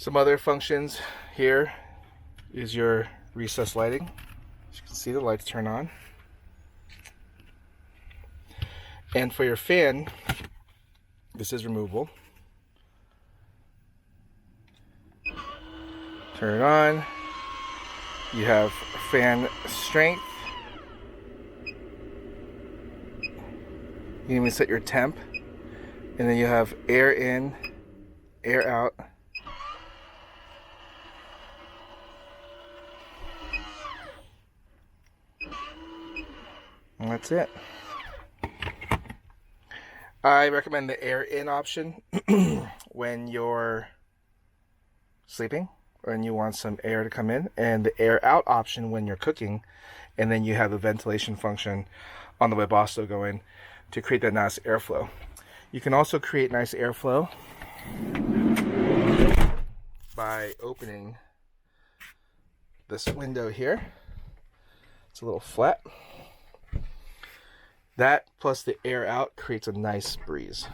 Some other functions here is your recessed lighting. As you can see, the lights turn on. And for your fan, this is removable. Turn it on. You have fan strength. You can even set your temp. And then you have air in, air out. And that's it. I recommend the air in option when you're sleeping or when you want some air to come in, and the air out option when you're cooking, and then you have the ventilation function on the Webasto going to create that nice airflow. You can also create nice airflow by opening this window here. It's a little flat. That plus the air out creates a nice breeze.